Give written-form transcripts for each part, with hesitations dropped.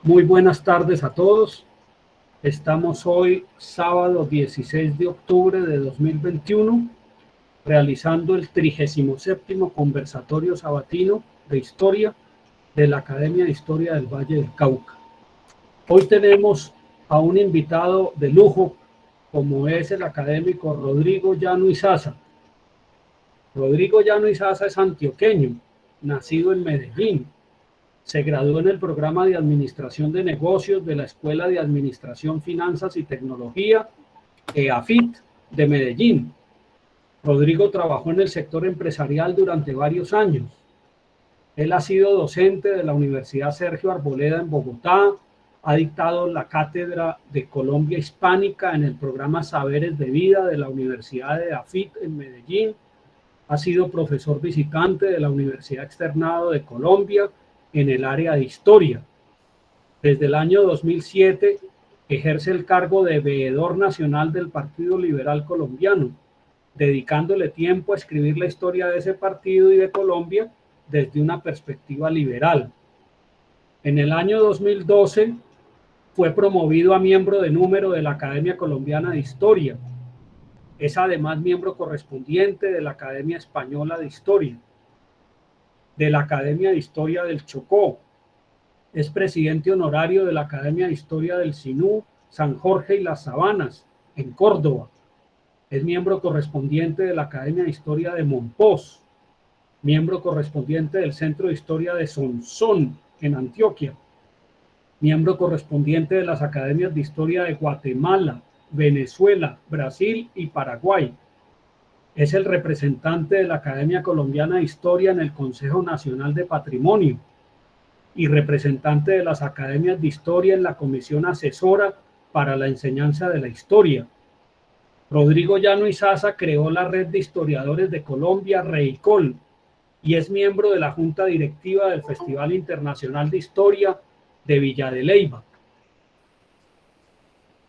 Muy buenas tardes a todos. Estamos hoy, sábado 16 de octubre de 2021, realizando el 37º conversatorio sabatino de historia de la Academia de Historia del Valle del Cauca. Hoy tenemos a un invitado de lujo, como es el académico Rodrigo Llano Izaza. Rodrigo Llano Izaza es antioqueño, nacido en Medellín. Se graduó en el programa de Administración de Negocios de la Escuela de Administración, Finanzas y Tecnología, EAFIT, de Medellín. Rodrigo trabajó en el sector empresarial durante varios años. Él ha sido docente de la Universidad Sergio Arboleda en Bogotá, ha dictado la cátedra de Colombia Hispánica en el programa Saberes de Vida de la Universidad de EAFIT en Medellín, ha sido profesor visitante de la Universidad Externado de Colombia en el área de historia. Desde el año 2007 ejerce el cargo de veedor nacional del Partido Liberal Colombiano, dedicándole tiempo a escribir la historia de ese partido y de Colombia desde una perspectiva liberal. En el año 2012 fue promovido a miembro de número de la Academia Colombiana de Historia. Es además miembro correspondiente de la Academia Española de Historia, de la Academia de Historia del Chocó. Es presidente honorario de la Academia de Historia del Sinú, San Jorge y las Sabanas, en Córdoba. Es miembro correspondiente de la Academia de Historia de Monpós, miembro correspondiente del Centro de Historia de Sonsón, en Antioquia, miembro correspondiente de las Academias de Historia de Guatemala, Venezuela, Brasil y Paraguay. Es el representante de la Academia Colombiana de Historia en el Consejo Nacional de Patrimonio y representante de las Academias de Historia en la Comisión Asesora para la Enseñanza de la Historia. Rodrigo Llano Izaza creó la Red de Historiadores de Colombia, REICOL, y es miembro de la Junta Directiva del Festival Internacional de Historia de Villa de Leyva.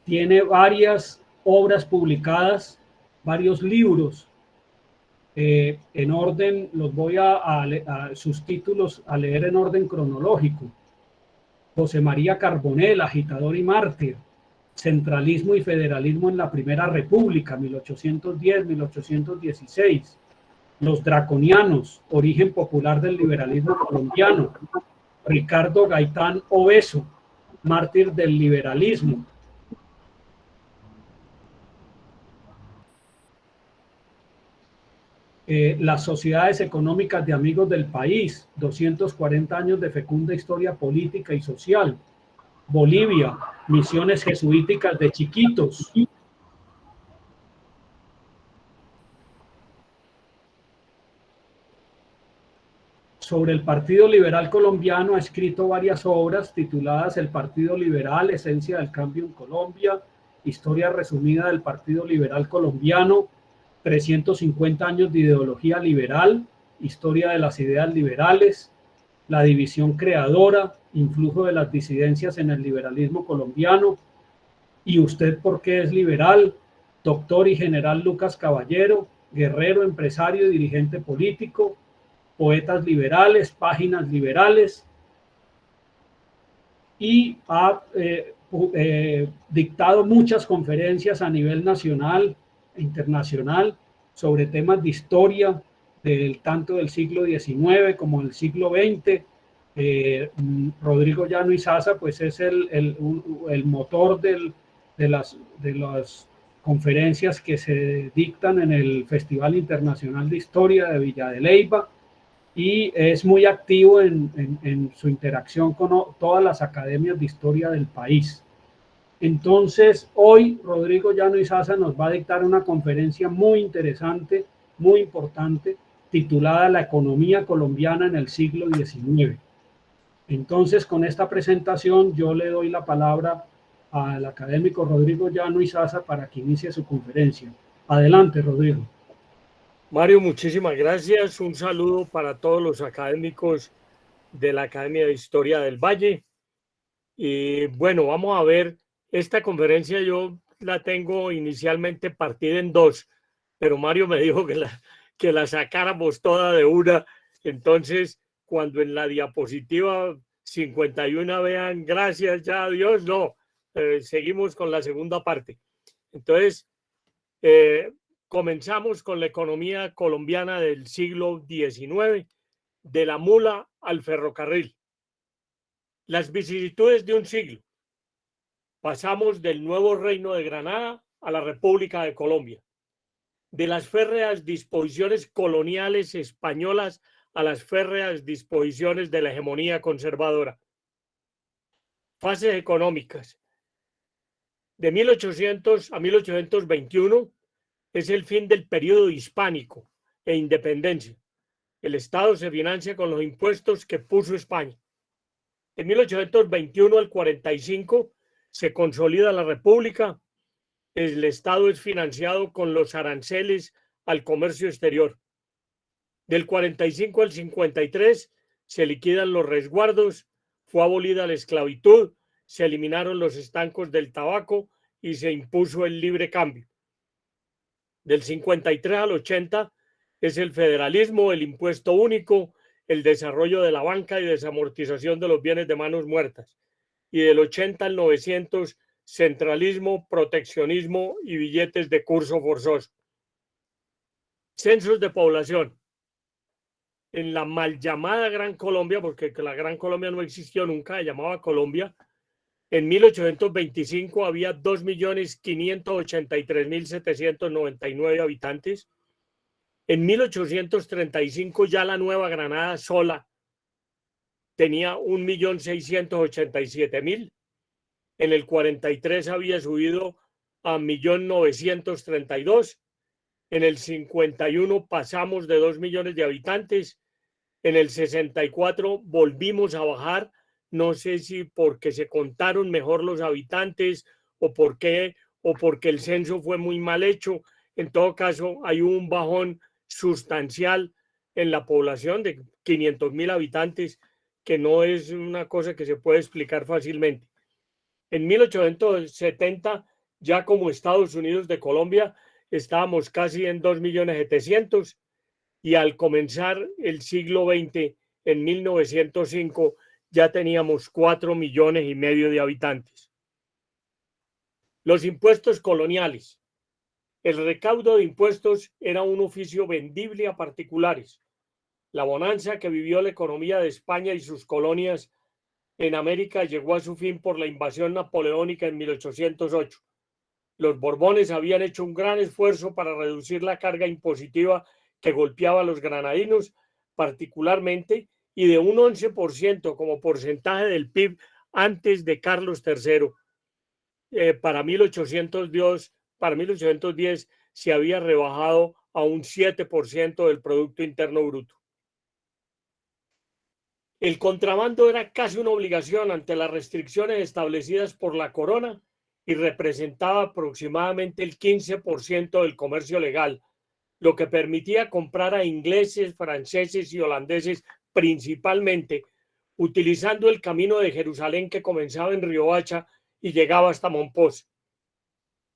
Tiene varias obras publicadas, varios libros. En orden, los voy a sus títulos a leer en orden cronológico. José María Carbonell, agitador y mártir. Centralismo y federalismo en la Primera República, 1810-1816. Los draconianos, origen popular del liberalismo colombiano. Ricardo Gaitán Obeso, mártir del liberalismo. Las sociedades económicas de amigos del país, 240 años de fecunda historia política y social. Bolivia, misiones jesuíticas de chiquitos. Sobre el Partido Liberal Colombiano ha escrito varias obras tituladas El Partido Liberal, Esencia del Cambio en Colombia, Historia resumida del Partido Liberal Colombiano, 350 años de ideología liberal, Historia de las ideas liberales, La división creadora, Influjo de las disidencias en el liberalismo colombiano, ¿Y usted por qué es liberal? Doctor y general Lucas Caballero, guerrero, empresario y dirigente político, Poetas liberales, Páginas liberales, y ha dictado muchas conferencias a nivel nacional e internacional sobre temas de historia, tanto del siglo XIX como del siglo XX. Rodrigo Llano Izaza pues es el motor de las conferencias que se dictan en el Festival Internacional de Historia de Villa de Leyva, y es muy activo en su interacción con todas las academias de historia del país. Entonces, hoy Rodrigo Llano Izaza nos va a dictar una conferencia muy interesante, muy importante, titulada La economía colombiana en el siglo XIX. Entonces, con esta presentación, yo le doy la palabra al académico Rodrigo Llano Izaza para que inicie su conferencia. Adelante, Rodrigo. Mario, muchísimas gracias. Un saludo para todos los académicos de la Academia de Historia del Valle. Y bueno, vamos a ver, esta conferencia yo la tengo inicialmente partida en dos, pero Mario me dijo que la sacáramos toda de una. Entonces, cuando en la diapositiva 51 vean, gracias ya a Dios, no, seguimos con la segunda parte. Entonces, comenzamos con la economía colombiana del siglo XIX, de la mula al ferrocarril. Las vicisitudes de un siglo. Pasamos del nuevo reino de Granada a la República de Colombia, de las férreas disposiciones coloniales españolas a las férreas disposiciones de la hegemonía conservadora. Fases económicas. De 1800 a 1821 es el fin del periodo hispánico e independencia. El Estado se financia con los impuestos que puso España. De 1821 al 45 se consolida la República. El Estado es financiado con los aranceles al comercio exterior. Del 45 al 53 se liquidan los resguardos, fue abolida la esclavitud, se eliminaron los estancos del tabaco y se impuso el libre cambio. Del 53 al 80 es el federalismo, el impuesto único, el desarrollo de la banca y desamortización de los bienes de manos muertas. Y del 80 al 900, centralismo, proteccionismo y billetes de curso forzoso. Censos de población. En la mal llamada Gran Colombia, porque la Gran Colombia no existió nunca, se llamaba Colombia, en 1825 había 2.583.799 habitantes. En 1835 ya la Nueva Granada sola tenía 1.687.000. En el 43 había subido a 1.932.000. En el 51 pasamos de 2 millones de habitantes. En el 64 volvimos a bajar. No sé si porque se contaron mejor los habitantes o porque el censo fue muy mal hecho. En todo caso, hay un bajón sustancial en la población de 500.000 habitantes, que no es una cosa que se puede explicar fácilmente. En 1870, ya como Estados Unidos de Colombia, estábamos casi en 2.700.000, y al comenzar el siglo XX, en 1905, ya teníamos 4,5 millones de habitantes. Los impuestos coloniales. El recaudo de impuestos era un oficio vendible a particulares. La bonanza que vivió la economía de España y sus colonias en América llegó a su fin por la invasión napoleónica en 1808. Los Borbones habían hecho un gran esfuerzo para reducir la carga impositiva que golpeaba a los granadinos particularmente, y de un 11% como porcentaje del PIB antes de Carlos III. Para 1810 se había rebajado a un 7% del Producto Interno Bruto. El contrabando era casi una obligación ante las restricciones establecidas por la corona y representaba aproximadamente el 15% del comercio legal, lo que permitía comprar a ingleses, franceses y holandeses principalmente, utilizando el camino de Jerusalén que comenzaba en Riohacha y llegaba hasta Mompox.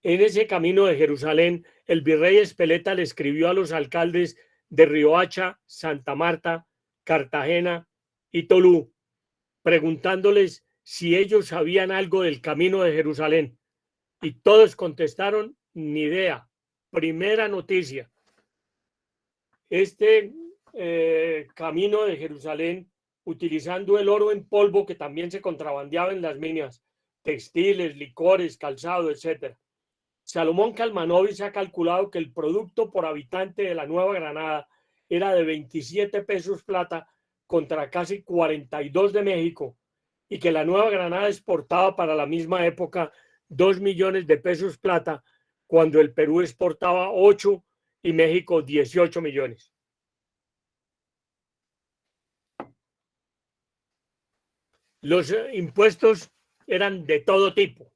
En ese camino de Jerusalén, el virrey Espeleta le escribió a los alcaldes de Riohacha, Santa Marta, Cartagena y Tolú, preguntándoles si ellos sabían algo del camino de Jerusalén. Y todos contestaron, ni idea. Primera noticia. Este camino de Jerusalén, utilizando el oro en polvo que también se contrabandeaba en las minas, textiles, licores, calzado, etc. Salomón Kalmanovich ha calculado que el producto por habitante de la Nueva Granada era de 27 pesos plata contra casi 42 de México, y que la Nueva Granada exportaba para la misma época 2 millones de pesos plata, cuando el Perú exportaba 8 y México 18 millones. Los impuestos eran de todo tipo.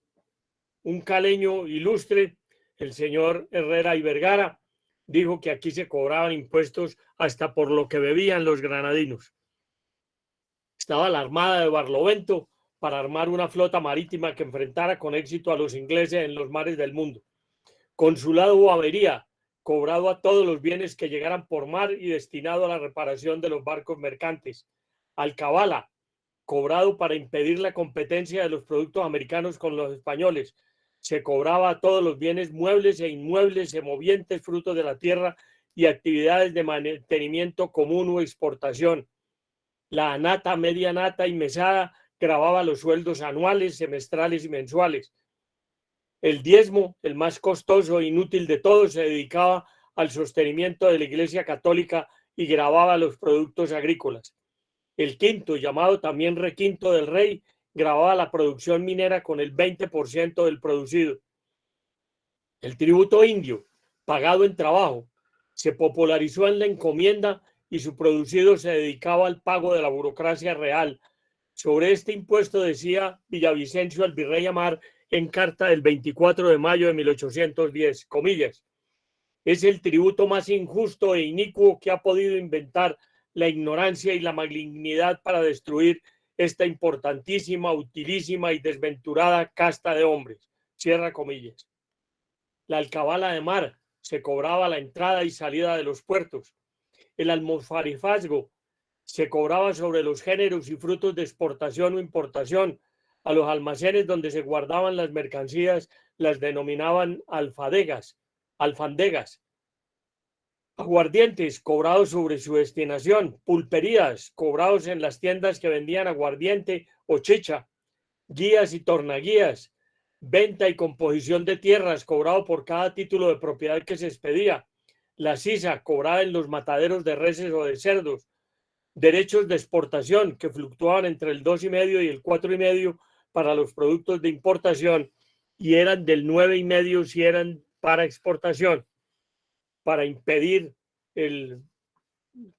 Un caleño ilustre, el señor Herrera y Vergara, dijo que aquí se cobraban impuestos hasta por lo que bebían los granadinos. Estaba la Armada de Barlovento para armar una flota marítima que enfrentara con éxito a los ingleses en los mares del mundo. Consulado Boavería, cobrado a todos los bienes que llegaran por mar y destinado a la reparación de los barcos mercantes. Alcabala, cobrado para impedir la competencia de los productos americanos con los españoles. Se cobraba a todos los bienes muebles e inmuebles, semovientes, frutos de la tierra y actividades de mantenimiento común o exportación. La nata, media nata y mesada grababa los sueldos anuales, semestrales y mensuales. El diezmo, el más costoso e inútil de todos, se dedicaba al sostenimiento de la Iglesia Católica y gravaba los productos agrícolas. El quinto, llamado también requinto del rey, gravaba la producción minera con el 20% del producido. El tributo indio, pagado en trabajo, se popularizó en la encomienda y su producido se dedicaba al pago de la burocracia real. Sobre este impuesto decía Villavicencio al virrey Amar en carta del 24 de mayo de 1810, comillas, es el tributo más injusto e inicuo que ha podido inventar la ignorancia y la malignidad para destruir esta importantísima, utilísima y desventurada casta de hombres. Cierra comillas. La alcabala de mar se cobraba la entrada y salida de los puertos. El almofarifazgo se cobraba sobre los géneros y frutos de exportación o importación. A los almacenes donde se guardaban las mercancías las denominaban alfandegas. Aguardientes cobrados sobre su destinación, pulperías cobrados en las tiendas que vendían aguardiente o chicha, guías y tornaguías, venta y composición de tierras cobrado por cada título de propiedad que se expedía, la sisa cobrada en los mataderos de reses o de cerdos, derechos de exportación que fluctuaban entre el 2,5 y el 4,5 para los productos de importación y eran del 9,5 si eran para exportación, para impedir el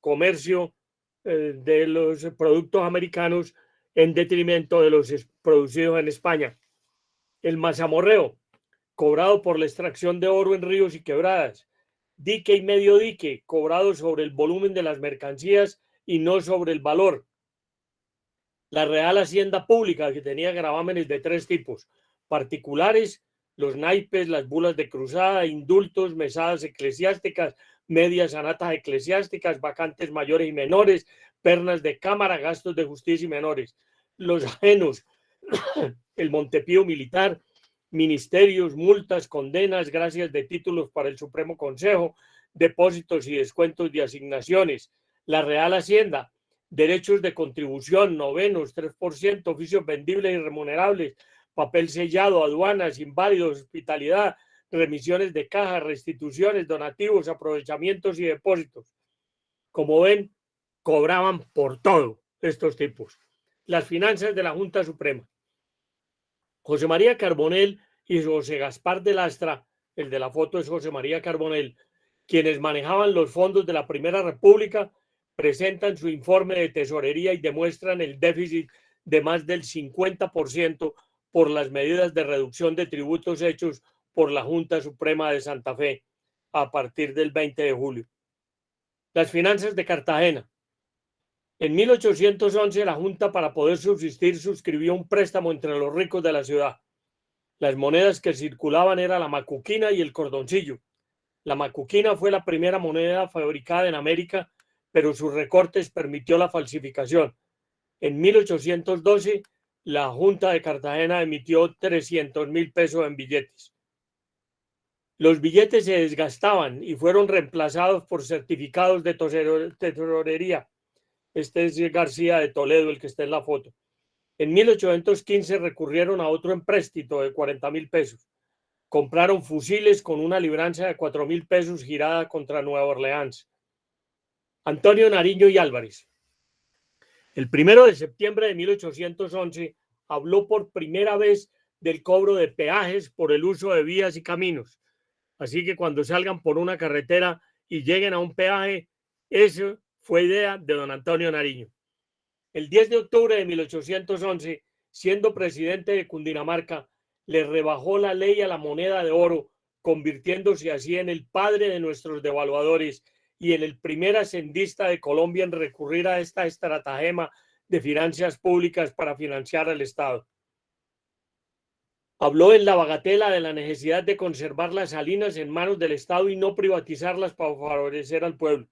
comercio de los productos americanos en detrimento de los producidos en España. El mazamorreo, cobrado por la extracción de oro en ríos y quebradas. Dique y medio dique, cobrado sobre el volumen de las mercancías y no sobre el valor. La Real Hacienda Pública, que tenía gravámenes de 3 tipos: particulares, los naipes, las bulas de cruzada, indultos, mesadas eclesiásticas, medias anatas eclesiásticas, vacantes mayores y menores, pernas de cámara, gastos de justicia y menores. Los ajenos, el Montepío militar, ministerios, multas, condenas, gracias de títulos para el Supremo Consejo, depósitos y descuentos de asignaciones. La Real Hacienda, derechos de contribución, novenos, 3%, oficios vendibles y remunerables, papel sellado, aduanas, inválidos, hospitalidad, remisiones de caja, restituciones, donativos, aprovechamientos y depósitos. Como ven, cobraban por todo estos tipos. Las finanzas de la Junta Suprema. José María Carbonell y José Gaspar de Lastra, el de la foto es José María Carbonell, quienes manejaban los fondos de la Primera República, presentan su informe de tesorería y demuestran el déficit de más del 50% por las medidas de reducción de tributos hechos por la Junta Suprema de Santa Fe a partir del 20 de julio. Las finanzas de Cartagena. En 1811 la Junta, para poder subsistir, suscribió un préstamo entre los ricos de la ciudad. Las monedas que circulaban eran la macuquina y el cordoncillo. La macuquina fue la primera moneda fabricada en América, pero sus recortes permitió la falsificación. En 1812, la Junta de Cartagena emitió 300.000 pesos en billetes. Los billetes se desgastaban y fueron reemplazados por certificados de tesorería. Este es García de Toledo, el que está en la foto. En 1815 recurrieron a otro empréstito de 40.000 pesos. Compraron fusiles con una libranza de 4.000 pesos girada contra Nueva Orleans. Antonio Nariño y Álvarez. El 1 de septiembre de 1811 habló por primera vez del cobro de peajes por el uso de vías y caminos. Así que cuando salgan por una carretera y lleguen a un peaje, eso fue idea de don Antonio Nariño. El 10 de octubre de 1811, siendo presidente de Cundinamarca, le rebajó la ley a la moneda de oro, convirtiéndose así en el padre de nuestros devaluadores y en el primer hacendista de Colombia en recurrir a esta estratagema de finanzas públicas para financiar al Estado. Habló en la bagatela de la necesidad de conservar las salinas en manos del Estado y no privatizarlas para favorecer al pueblo.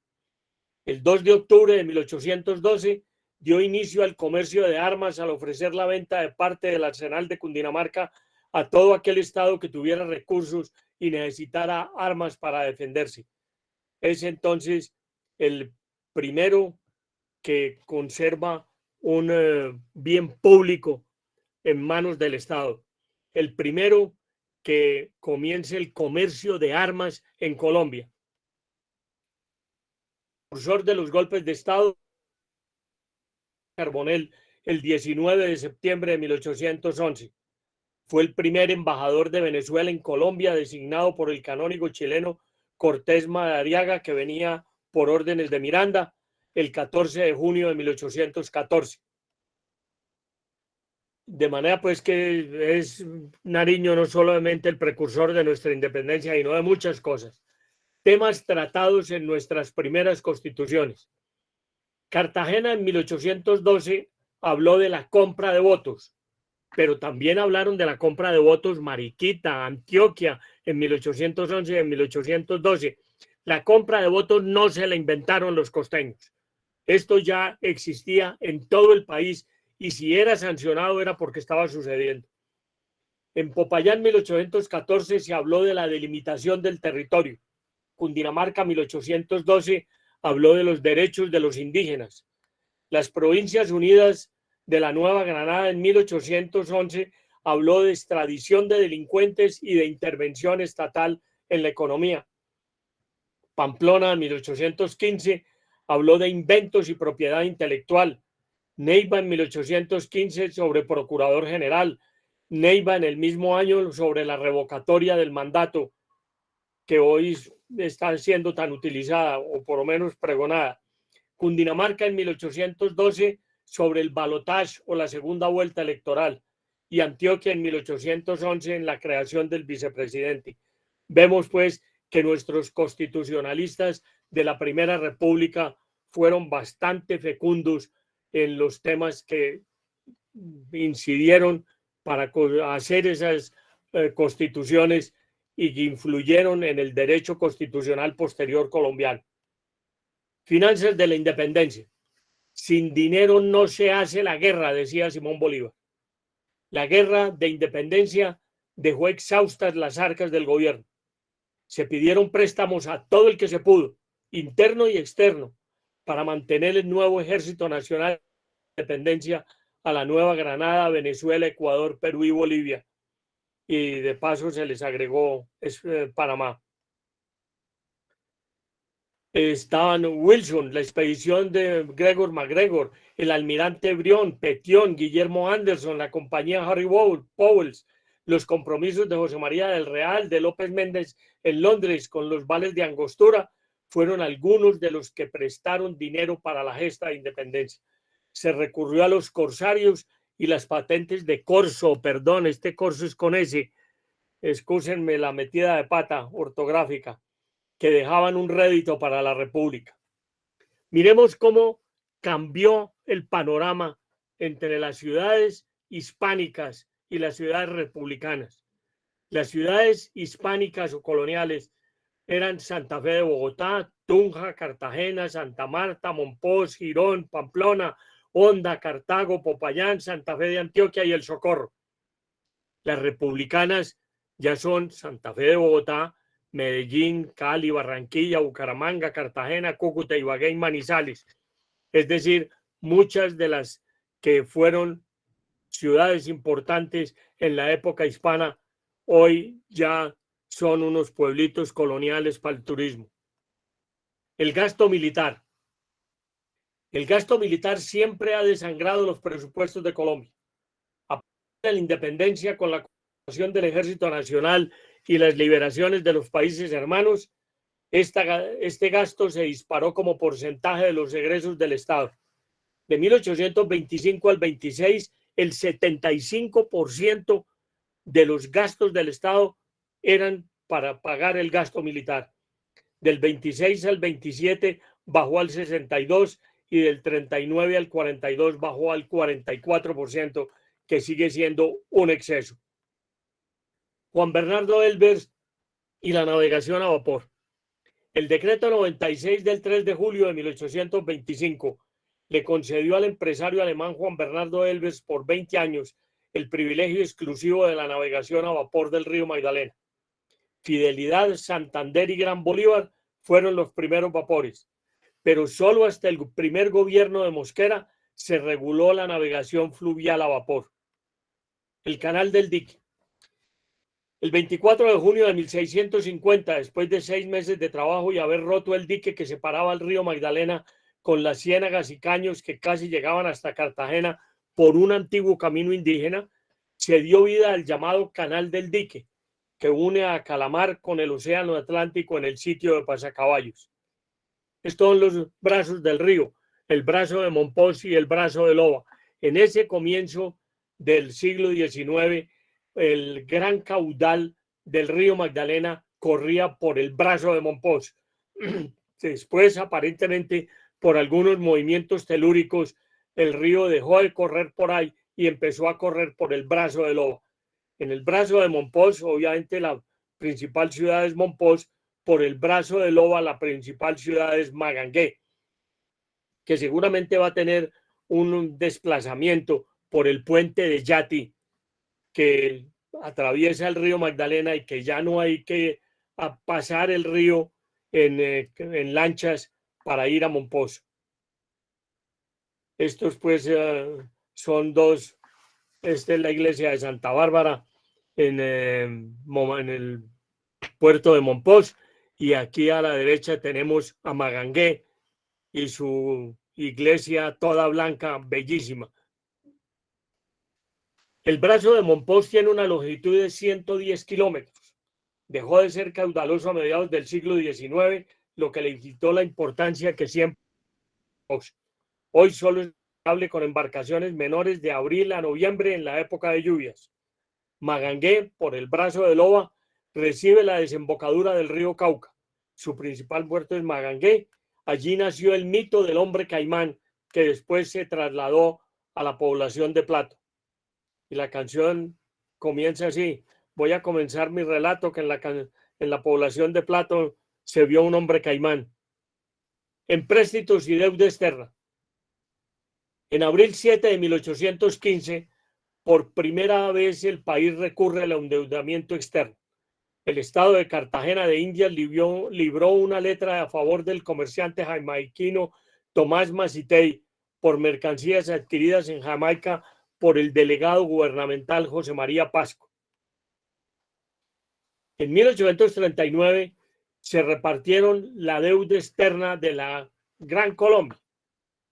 El 2 de octubre de 1812 dio inicio al comercio de armas al ofrecer la venta de parte del arsenal de Cundinamarca a todo aquel estado que tuviera recursos y necesitara armas para defenderse. Es entonces el primero que conserva un bien público en manos del Estado. El primero que comience el comercio de armas en Colombia. El precursor de los golpes de Estado, Carbonell, el 19 de septiembre de 1811. Fue el primer embajador de Venezuela en Colombia, designado por el canónigo chileno Cortés Madariaga, que venía por órdenes de Miranda, el 14 de junio de 1814. De manera pues que es Nariño no solamente el precursor de nuestra independencia, sino de muchas cosas. Temas tratados en nuestras primeras constituciones. Cartagena en 1812 habló de la compra de votos, pero también hablaron de la compra de votos Mariquita, Antioquia en 1811 y en 1812. La compra de votos no se la inventaron los costeños. Esto ya existía en todo el país y si era sancionado era porque estaba sucediendo. En Popayán 1814 se habló de la delimitación del territorio. Cundinamarca 1812 habló de los derechos de los indígenas. Las Provincias Unidas de la Nueva Granada en 1811 habló de extradición de delincuentes y de intervención estatal en la economía. Pamplona en 1815 habló de inventos y propiedad intelectual. Neiva en 1815 sobre procurador general. Neiva en el mismo año sobre la revocatoria del mandato, que hoy está siendo tan utilizada o por lo menos pregonada. Cundinamarca en 1812 sobre el balotaje o la segunda vuelta electoral y Antioquia en 1811 en la creación del vicepresidente. Vemos pues que nuestros constitucionalistas de la Primera República fueron bastante fecundos en los temas que incidieron para hacer esas constituciones y que influyeron en el derecho constitucional posterior colombiano. Finanzas de la independencia. Sin dinero no se hace la guerra, decía Simón Bolívar. La guerra de independencia dejó exhaustas las arcas del gobierno. Se pidieron préstamos a todo el que se pudo, interno y externo, para mantener el nuevo Ejército Nacional de Independencia a la Nueva Granada, Venezuela, Ecuador, Perú y Bolivia. Y de paso se les agregó Panamá. Estaban Wilson, la expedición de Gregor MacGregor, el almirante Brión, Petión, Guillermo Anderson, la compañía Harry Powells, los compromisos de José María del Real, de López Méndez en Londres con los vales de Angostura, fueron algunos de los que prestaron dinero para la gesta de independencia. Se recurrió a los corsarios y las patentes de corso, perdón, este corso es con S, excúsenme la metida de pata ortográfica, que dejaban un rédito para la República. Miremos cómo cambió el panorama entre las ciudades hispánicas y las ciudades republicanas. Las ciudades hispánicas o coloniales eran Santa Fe de Bogotá, Tunja, Cartagena, Santa Marta, Monpós, Girón, Pamplona, Honda, Cartago, Popayán, Santa Fe de Antioquia y El Socorro. Las republicanas ya son Santa Fe de Bogotá, Medellín, Cali, Barranquilla, Bucaramanga, Cartagena, Cúcuta, Ibagué y Manizales. Es decir, muchas de las que fueron ciudades importantes en la época hispana, hoy ya son unos pueblitos coloniales para el turismo. El gasto militar. El gasto militar siempre ha desangrado los presupuestos de Colombia. A partir de la independencia, con la creación del Ejército Nacional y las liberaciones de los países hermanos, este gasto se disparó como porcentaje de los egresos del Estado. De 1825 al 26, el 75% de los gastos del Estado eran para pagar el gasto militar. Del 26 al 27 bajó al 62% y del 39 al 42 bajó al 44%, que sigue siendo un exceso. Juan Bernardo Elbers y la navegación a vapor. El decreto 96 del 3 de julio de 1825, le concedió al empresario alemán Juan Bernardo Elbers por 20 años el privilegio exclusivo de la navegación a vapor del río Magdalena. Fidelidad, Santander y Gran Bolívar fueron los primeros vapores, pero solo hasta el primer gobierno de Mosquera se reguló la navegación fluvial a vapor. El canal del dique. El 24 de junio de 1650, después de 6 meses de trabajo y haber roto el dique que separaba el río Magdalena con las ciénagas y caños que casi llegaban hasta Cartagena por un antiguo camino indígena, se dio vida al llamado Canal del Dique, que une a Calamar con el Océano Atlántico en el sitio de Pasacaballos. Estos son los brazos del río, el brazo de Mompox y el brazo de Loba. En ese comienzo del siglo XIX, el gran caudal del río Magdalena corría por el brazo de Mompox. Después, aparentemente, por algunos movimientos telúricos, el río dejó de correr por ahí y empezó a correr por el brazo de Loba. En el brazo de Mompox, obviamente la principal ciudad es Mompox, por el brazo de Loba la principal ciudad es Magangué, que seguramente va a tener un desplazamiento por el puente de Yati, que atraviesa el río Magdalena y que ya no hay que pasar el río en lanchas para ir a Mompox. Estos pues son dos. Esta es la iglesia de Santa Bárbara en el puerto de Mompox, y aquí a la derecha tenemos a Magangué y su iglesia toda blanca, bellísima. El brazo de Mompox tiene una longitud de 110 kilómetros. Dejó de ser caudaloso a mediados del siglo XIX, lo que le quitó la importancia que siempre. Hoy solo es navegable con embarcaciones menores de abril a noviembre en la época de lluvias. Magangué, por el brazo de Loba, recibe la desembocadura del río Cauca. Su principal puerto es Magangué. Allí nació el mito del hombre caimán, que después se trasladó a la población de Plato. Y la canción comienza así: voy a comenzar mi relato que en la población de Plato se vio un hombre caimán. Empréstitos y deuda externa. En abril 7 de 1815, por primera vez el país recurre al endeudamiento externo. El estado de Cartagena de Indias libró una letra a favor del comerciante jamaiquino Tomás Macitey por mercancías adquiridas en Jamaica por el delegado gubernamental José María Pasco. En 1839 se repartieron la deuda externa de la Gran Colombia,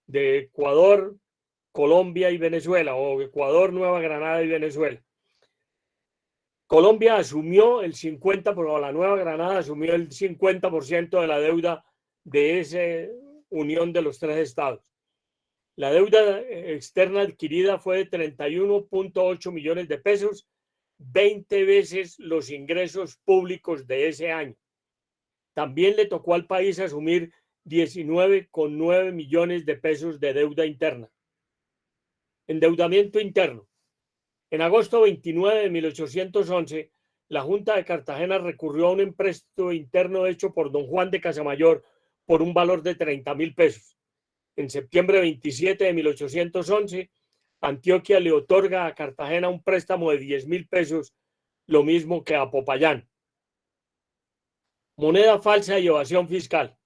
de Ecuador, Colombia y Venezuela, o Ecuador, Nueva Granada y Venezuela. Colombia asumió el 50%, pero la Nueva Granada asumió el 50% de la deuda de esa unión de los tres estados. La deuda externa adquirida fue de 31.8 millones de pesos, 20 veces los ingresos públicos de ese año. También le tocó al país asumir 19,9 millones de pesos de deuda interna. Endeudamiento interno. En agosto 29 de 1811, la Junta de Cartagena recurrió a un empréstito interno hecho por don Juan de Casamayor por un valor de 30.000 pesos. En septiembre 27 de 1811, Antioquia le otorga a Cartagena un préstamo de 10.000 pesos, lo mismo que a Popayán. Moneda falsa y evasión fiscal.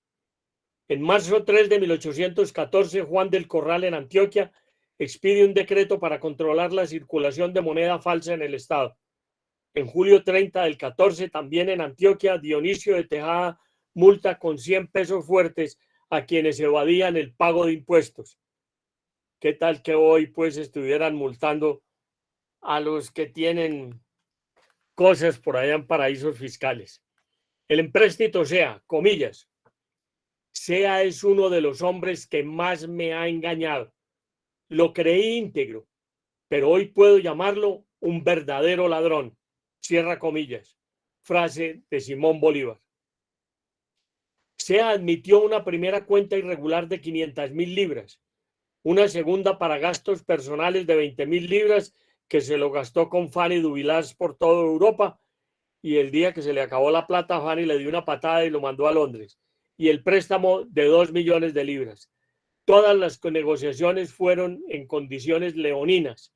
En marzo 3 de 1814, Juan del Corral en Antioquia expide un decreto para controlar la circulación de moneda falsa en el estado. En julio 30 del 14, también en Antioquia, Dionisio de Tejada multa con 100 pesos fuertes a quienes evadían el pago de impuestos. ¿Qué tal que hoy pues estuvieran multando a los que tienen cosas por allá en paraísos fiscales? El empréstito Sea, comillas, Sea es uno de los hombres que más me ha engañado. Lo creí íntegro, pero hoy puedo llamarlo un verdadero ladrón. Cierra comillas. Frase de Simón Bolívar. Sea admitió una primera cuenta irregular de 500.000 libras, una segunda para gastos personales de 20.000 libras que se lo gastó con Fanny Duvilás por toda Europa, y el día que se le acabó la plata, Fanny le dio una patada y lo mandó a Londres, y el préstamo de 2 millones de libras. Todas las negociaciones fueron en condiciones leoninas,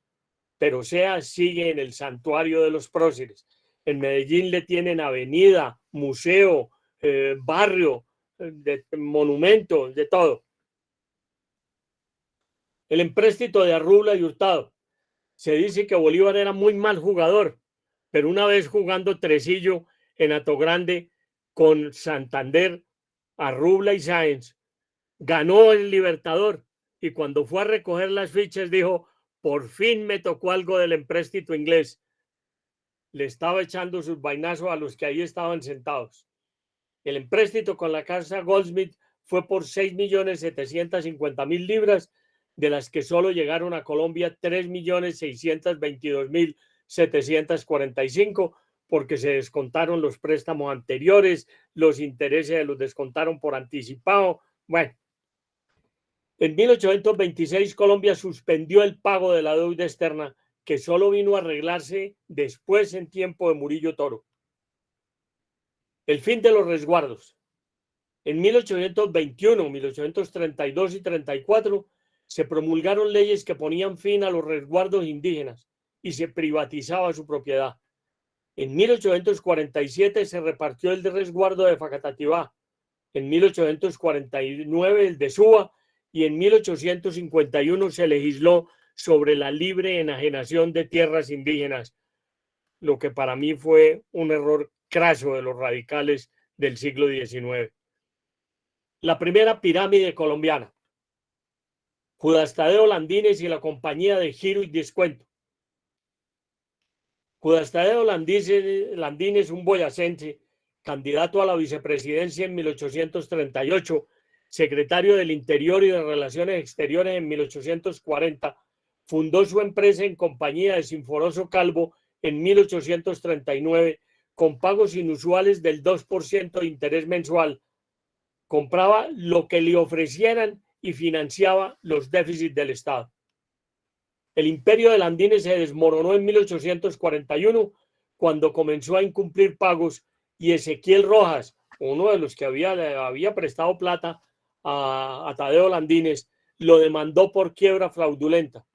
pero Sea sigue en el santuario de los próceres. En Medellín le tienen avenida, museo, barrio, monumento, de todo. El empréstito de Arrubla y Hurtado. Se dice que Bolívar era muy mal jugador, pero una vez jugando tresillo en Atogrande con Santander, Arrubla y Sáenz, ganó el Libertador, y cuando fue a recoger las fichas dijo: por fin me tocó algo del empréstito inglés. Le estaba echando sus vainazos a los que ahí estaban sentados. El empréstito con la casa Goldsmith fue por 6.750.000 libras, de las que solo llegaron a Colombia 3.622.745, porque se descontaron los préstamos anteriores, los intereses se los descontaron por anticipado. Bueno, en 1826 Colombia suspendió el pago de la deuda externa, que solo vino a arreglarse después en tiempo de Murillo Toro. El fin de los resguardos. En 1821, 1832 y 34 se promulgaron leyes que ponían fin a los resguardos indígenas y se privatizaba su propiedad. En 1847 se repartió el de resguardo de Facatativá, en 1849 el de Suba, y en 1851 se legisló sobre la libre enajenación de tierras indígenas, lo que para mí fue un error craso de los radicales del siglo XIX. La primera pirámide colombiana. Judas Tadeo Landines y la compañía de giro y descuento. Judas Tadeo Landines, un boyacense, candidato a la vicepresidencia en 1838, secretario del Interior y de Relaciones Exteriores en 1840, fundó su empresa en compañía de Sinforoso Calvo en 1839, con pagos inusuales del 2% de interés mensual. Compraba lo que le ofrecieran y financiaba los déficits del Estado. El imperio de Landines se desmoronó en 1841, cuando comenzó a incumplir pagos, y Ezequiel Rojas, uno de los que había prestado plata a Tadeo Landines, lo demandó por quiebra fraudulenta.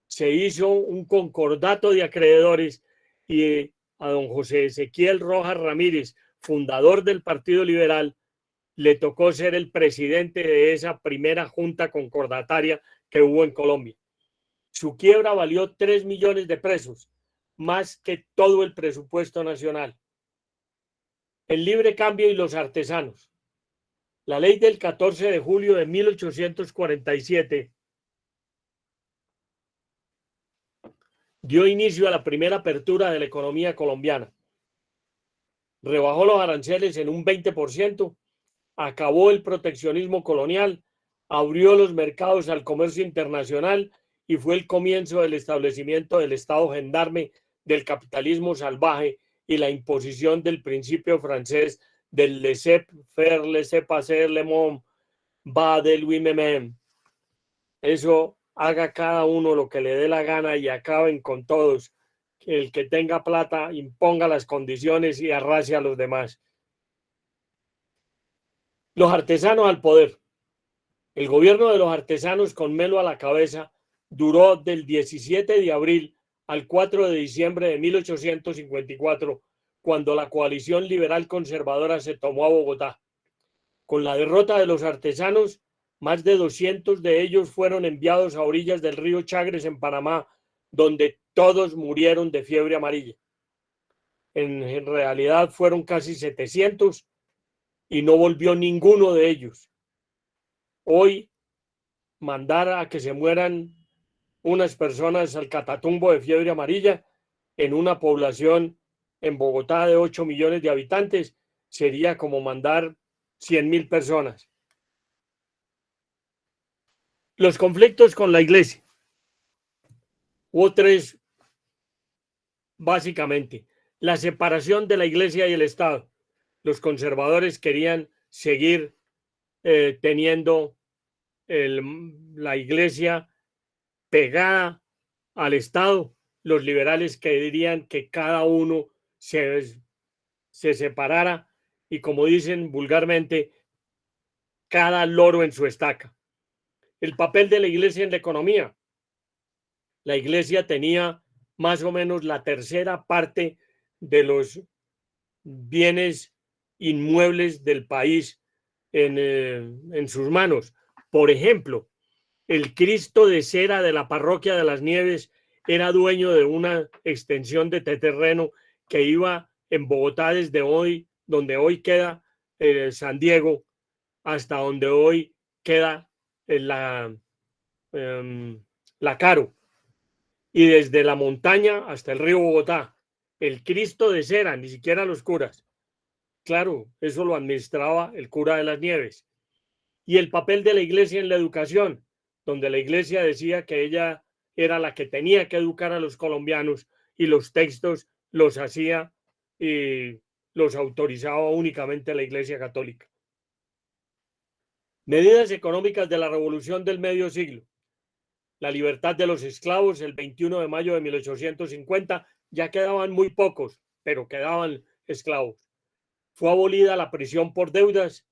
Se hizo un concordato de acreedores y a don José Ezequiel Rojas Ramírez, fundador del Partido Liberal, le tocó ser el presidente de esa primera junta concordataria que hubo en Colombia. Su quiebra valió 3 millones de pesos, más que todo el presupuesto nacional. El libre cambio y los artesanos. La ley del 14 de julio de 1847 dio inicio a la primera apertura de la economía colombiana. Rebajó los aranceles en un 20%, acabó el proteccionismo colonial, abrió los mercados al comercio internacional y fue el comienzo del establecimiento del Estado gendarme, del capitalismo salvaje y la imposición del principio francés del laissez-faire, laissez-passer, le monde, va de lui-même. Eso, haga cada uno lo que le dé la gana y acaben con todos. El que tenga plata imponga las condiciones y arrase a los demás. Los artesanos al poder. El gobierno de los artesanos, con Melo a la cabeza, duró del 17 de abril al 4 de diciembre de 1854, cuando la coalición liberal conservadora se tomó a Bogotá. Con la derrota de los artesanos, más de 200 de ellos fueron enviados a orillas del río Chagres en Panamá, donde todos murieron de fiebre amarilla. En realidad fueron casi 700 y no volvió ninguno de ellos. Hoy, mandar a que se mueran unas personas al catatumbo de fiebre amarilla en una población en Bogotá de 8 millones de habitantes sería como mandar 100.000 personas. Los conflictos con la iglesia. Hubo tres, básicamente. La separación de la iglesia y el Estado. Los conservadores querían seguir teniendo la iglesia pegada al Estado. Los liberales querían que cada uno se separara y, como dicen vulgarmente, cada loro en su estaca. El papel de la iglesia en la economía. La iglesia tenía más o menos la tercera parte de los bienes inmuebles del país en sus manos. Por ejemplo, el Cristo de cera de la parroquia de Las Nieves era dueño de una extensión de terreno que iba en Bogotá desde hoy, donde hoy queda San Diego, hasta donde hoy queda la Caro, y desde la montaña hasta el río Bogotá. El Cristo de cera, ni siquiera los curas. Claro, eso lo administraba el cura de Las Nieves. Y el papel de la iglesia en la educación, donde la iglesia decía que ella era la que tenía que educar a los colombianos y los textos los hacía y los autorizaba únicamente la Iglesia Católica. Medidas económicas de la Revolución del Medio Siglo. La libertad de los esclavos el 21 de mayo de 1850, ya quedaban muy pocos, pero quedaban esclavos. Fue abolida la prisión por deudas,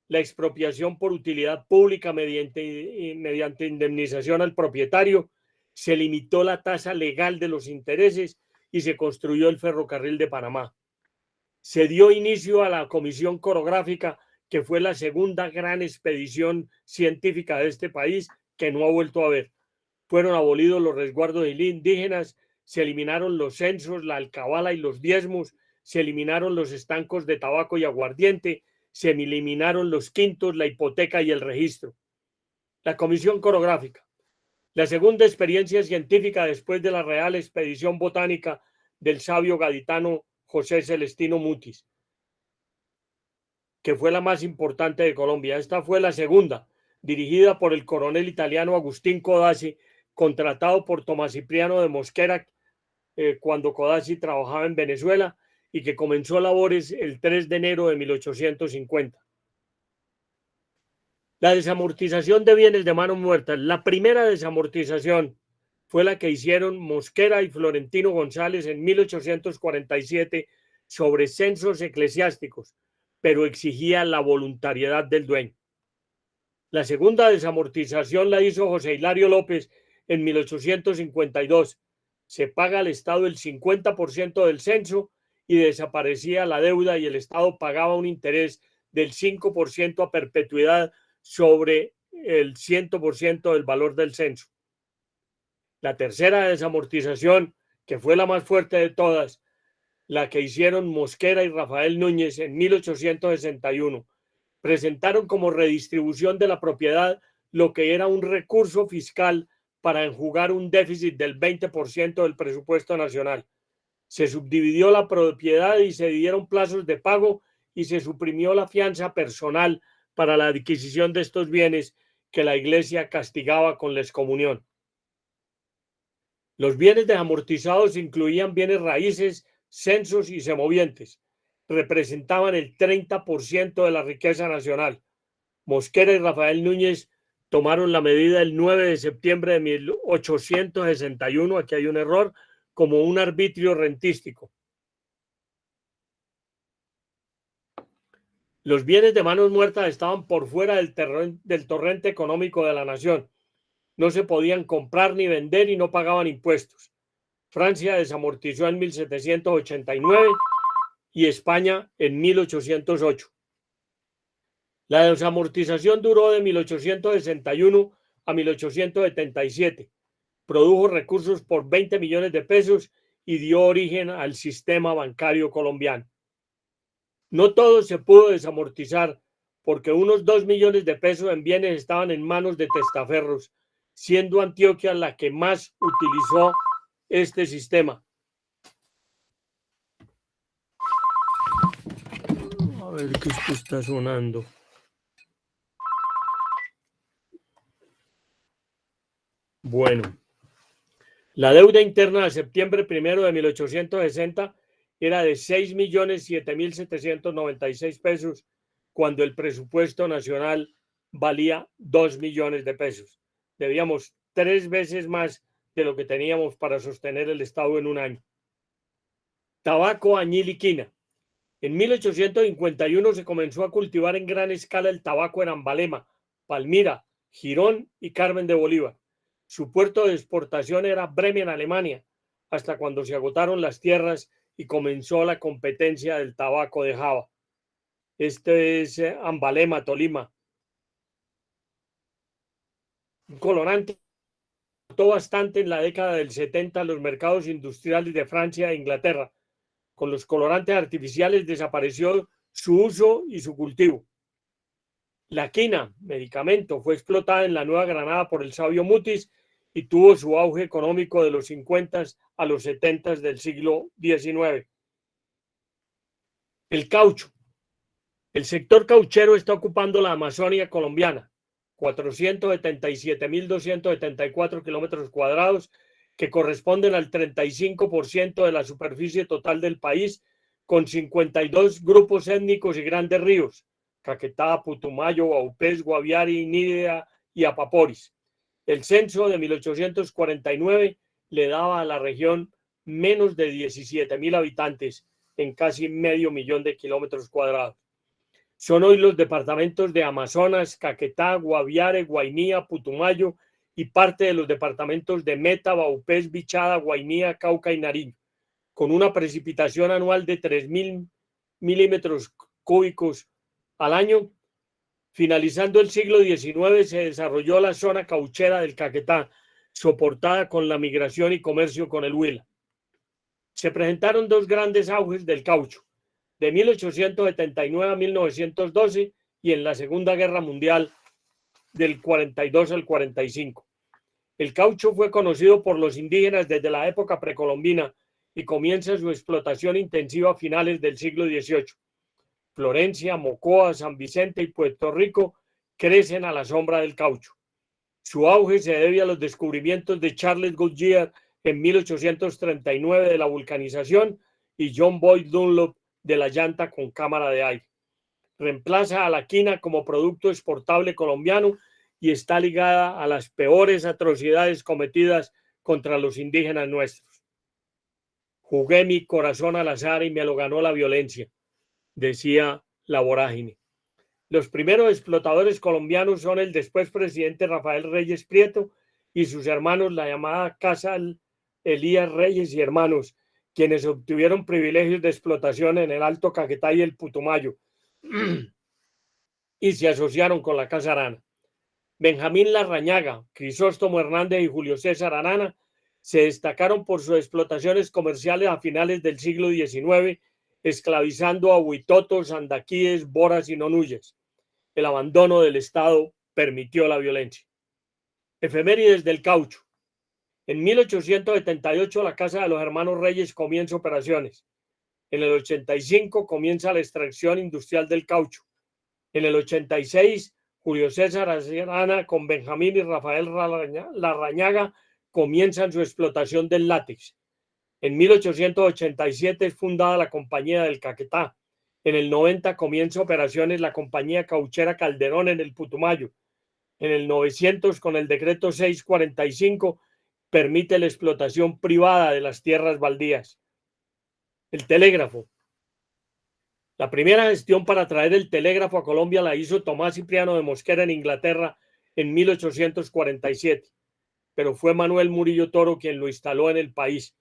la expropiación por utilidad pública mediante indemnización al propietario, se limitó la tasa legal de los intereses y se construyó el ferrocarril de Panamá. Se dio inicio a la Comisión Corográfica, que fue la segunda gran expedición científica de este país, que no ha vuelto a ver. Fueron abolidos los resguardos indígenas, se eliminaron los censos, la alcabala y los diezmos, se eliminaron los estancos de tabaco y aguardiente, se eliminaron los quintos, la hipoteca y el registro. La Comisión Corográfica. La segunda experiencia científica después de la Real Expedición Botánica del sabio gaditano José Celestino Mutis, que fue la más importante de Colombia. Esta fue la segunda, dirigida por el coronel italiano Agustín Codazzi, contratado por Tomás Cipriano de Mosquera cuando Codazzi trabajaba en Venezuela, y que comenzó labores el 3 de enero de 1850. La desamortización de bienes de manos muertas. La primera desamortización fue la que hicieron Mosquera y Florentino González en 1847 sobre censos eclesiásticos, pero exigía la voluntariedad del dueño. La segunda desamortización la hizo José Hilario López en 1852. Se paga al Estado el 50% del censo y desaparecía la deuda, y el Estado pagaba un interés del 5% a perpetuidad sobre el 100% del valor del censo. La tercera desamortización, que fue la más fuerte de todas, la que hicieron Mosquera y Rafael Núñez en 1861, presentaron como redistribución de la propiedad lo que era un recurso fiscal para enjugar un déficit del 20% del presupuesto nacional. Se subdividió la propiedad y se dieron plazos de pago, y se suprimió la fianza personal para la adquisición de estos bienes que la Iglesia castigaba con la excomunión. Los bienes desamortizados incluían bienes raíces, censos y semovientes. Representaban el 30% de la riqueza nacional. Mosquera y Rafael Núñez tomaron la medida el 9 de septiembre de 1861, aquí hay un error, como un arbitrio rentístico. Los bienes de manos muertas estaban por fuera del torrente económico de la nación. No se podían comprar ni vender y no pagaban impuestos. Francia desamortizó en 1789 y España en 1808. La desamortización duró de 1861 a 1877. Produjo recursos por 20 millones de pesos y dio origen al sistema bancario colombiano. No todo se pudo desamortizar, porque unos 2 millones de pesos en bienes estaban en manos de testaferros, siendo Antioquia la que más utilizó este sistema. A ver qué esto está sonando. Bueno, la deuda interna de septiembre 1 de 1860 era de 6.007.796 pesos, cuando el presupuesto nacional valía 2 millones de pesos. Debíamos 3 veces más de lo que teníamos para sostener el Estado en un año. Tabaco, añil y quina. En 1851 se comenzó a cultivar en gran escala el tabaco en Ambalema, Palmira, Girón y Carmen de Bolívar. Su puerto de exportación era Bremen, Alemania, hasta cuando se agotaron las tierras y comenzó la competencia del tabaco de Java. Este es Ambalema, Tolima. Un colorante aportó bastante en la década del 70 a los mercados industriales de Francia e Inglaterra. Con los colorantes artificiales desapareció su uso y su cultivo. La quina, medicamento, fue explotada en la Nueva Granada por el sabio Mutis y tuvo su auge económico de los 50 a los 70 del siglo XIX. El caucho. El sector cauchero está ocupando la Amazonia colombiana, 477.274 kilómetros cuadrados, que corresponden al 35% de la superficie total del país, con 52 grupos étnicos y grandes ríos: Caquetá, Putumayo, Baupés, Guaviare, Nidea y Apaporis. El censo de 1849 le daba a la región menos de 17.000 habitantes en casi medio millón de kilómetros cuadrados. Son hoy los departamentos de Amazonas, Caquetá, Guaviare, Guainía, Putumayo y parte de los departamentos de Meta, Baupés, Bichada, Guainía, Cauca y Nariño, con una precipitación anual de 3.000 milímetros cúbicos al año. Finalizando el siglo XIX se desarrolló la zona cauchera del Caquetá, soportada con la migración y comercio con el Huila. Se presentaron dos grandes auges del caucho, de 1879 a 1912 y en la Segunda Guerra Mundial del 42 al 45. El caucho fue conocido por los indígenas desde la época precolombina y comienza su explotación intensiva a finales del siglo XVIII. Florencia, Mocoa, San Vicente y Puerto Rico crecen a la sombra del caucho. Su auge se debe a los descubrimientos de Charles Goodyear en 1839 de la vulcanización y John Boyd Dunlop de la llanta con cámara de aire. Reemplaza a la quina como producto exportable colombiano y está ligada a las peores atrocidades cometidas contra los indígenas nuestros. Jugué mi corazón al azar y me lo ganó la violencia, decía la vorágine. Los primeros explotadores colombianos son el después presidente Rafael Reyes Prieto y sus hermanos, la llamada Casa Elías Reyes y Hermanos, quienes obtuvieron privilegios de explotación en el Alto Caquetá y el Putumayo y se asociaron con la Casa Arana. Benjamín Larrañaga, Crisóstomo Hernández y Julio César Arana se destacaron por sus explotaciones comerciales a finales del siglo XIX, esclavizando a huitotos, andaquíes, boras y nonuyes. El abandono del Estado permitió la violencia. Efemérides del caucho. En 1878 la Casa de los Hermanos Reyes comienza operaciones. En el 85 comienza la extracción industrial del caucho. En el 86 Julio César Arana con Benjamín y Rafael Larrañaga comienzan su explotación del látex. En 1887 es fundada la Compañía del Caquetá. En el 90 comienza operaciones la Compañía Cauchera Calderón en el Putumayo. En el 900, con el decreto 645, permite la explotación privada de las tierras baldías. El telégrafo. La primera gestión para traer el telégrafo a Colombia la hizo Tomás Cipriano de Mosquera en Inglaterra en 1847, pero fue Manuel Murillo Toro quien lo instaló en el país.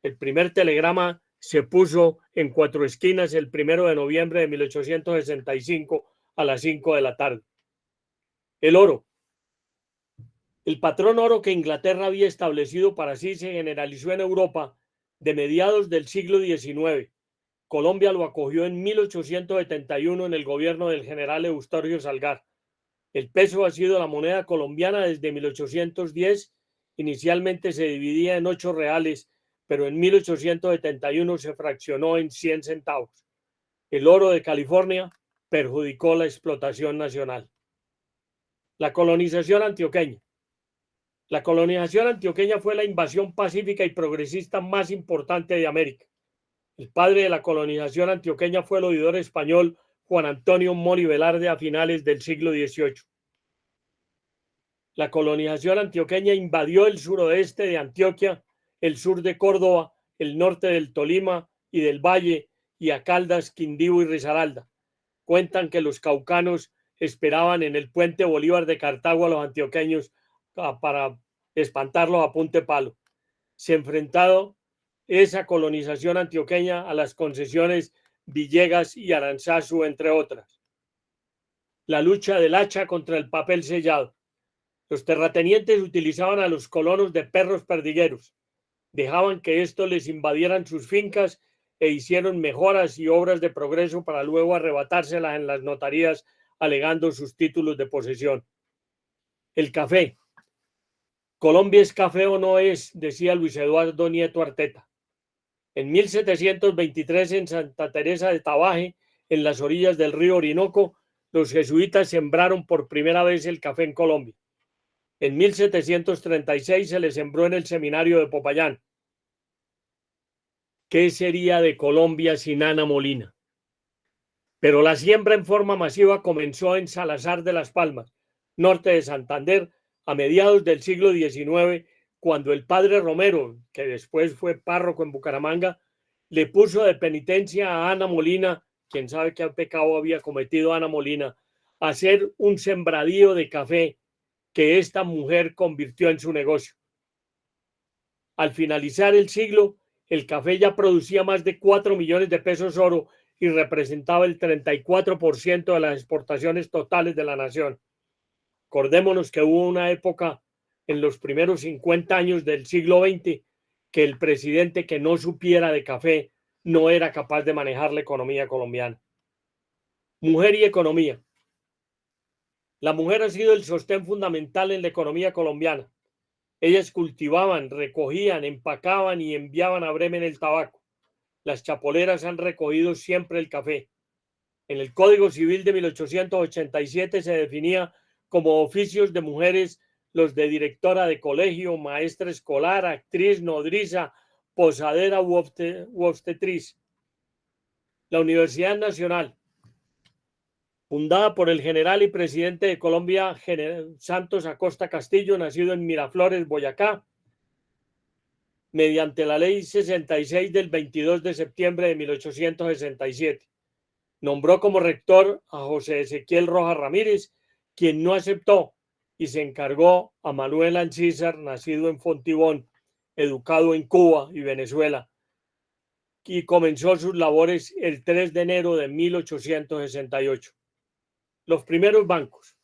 El primer telegrama se puso en Cuatro Esquinas el 1 de noviembre de 1865 a las 5 de la tarde. El oro. El patrón oro que Inglaterra había establecido para sí se generalizó en Europa de mediados del siglo XIX. Colombia lo acogió en 1871 en el gobierno del general Eustaquio Salgar. El peso ha sido la moneda colombiana desde 1810. Inicialmente se dividía en 8 reales, pero en 1871 se fraccionó en 100 centavos. El oro de California perjudicó la explotación nacional. La colonización antioqueña. La colonización antioqueña fue la invasión pacífica y progresista más importante de América. El padre de la colonización antioqueña fue el oidor español Juan Antonio Mori Velarde a finales del siglo XVIII. La colonización antioqueña invadió el suroeste de Antioquia, el sur de Córdoba, el norte del Tolima y del Valle, y a Caldas, Quindío y Risaralda. Cuentan que los caucanos esperaban en el puente Bolívar de Cartago a los antioqueños para espantarlos a punta de palo. Se ha enfrentado esa colonización antioqueña a las concesiones Villegas y Aranzazu, entre otras. La lucha del hacha contra el papel sellado. Los terratenientes utilizaban a los colonos de perros perdigueros. Dejaban que estos les invadieran sus fincas e hicieron mejoras y obras de progreso para luego arrebatárselas en las notarías alegando sus títulos de posesión. El café. Colombia es café o no es, decía Luis Eduardo Nieto Arteta. En 1723 en Santa Teresa de Tabaje, en las orillas del río Orinoco, los jesuitas sembraron por primera vez el café en Colombia. En 1736 se le sembró en el seminario de Popayán. ¿Qué sería de Colombia sin Ana Molina? Pero la siembra en forma masiva comenzó en Salazar de las Palmas, norte de Santander, a mediados del siglo XIX, cuando el padre Romero, que después fue párroco en Bucaramanga, le puso de penitencia a Ana Molina, quien sabe qué pecado había cometido Ana Molina, a hacer un sembradío de café que esta mujer convirtió en su negocio. Al finalizar el siglo, el café ya producía más de 4 millones de pesos oro y representaba el 34% de las exportaciones totales de la nación. Acordémonos que hubo una época en los primeros 50 años del siglo XX que el presidente que no supiera de café no era capaz de manejar la economía colombiana. Mujer y economía. La mujer ha sido el sostén fundamental en la economía colombiana. Ellas cultivaban, recogían, empacaban y enviaban a Bremen el tabaco. Las chapoleras han recogido siempre el café. En el Código Civil de 1887 se definía como oficios de mujeres los de directora de colegio, maestra escolar, actriz, nodriza, posadera u obstetriz. La Universidad Nacional, fundada por el general y presidente de Colombia, Santos Acosta Castillo, nacido en Miraflores, Boyacá, mediante la Ley 66 del 22 de septiembre de 1867. Nombró como rector a José Ezequiel Rojas Ramírez, quien no aceptó, y se encargó a Manuel Ancísar, nacido en Fontibón, educado en Cuba y Venezuela, y comenzó sus labores el 3 de enero de 1868. Los primeros bancos.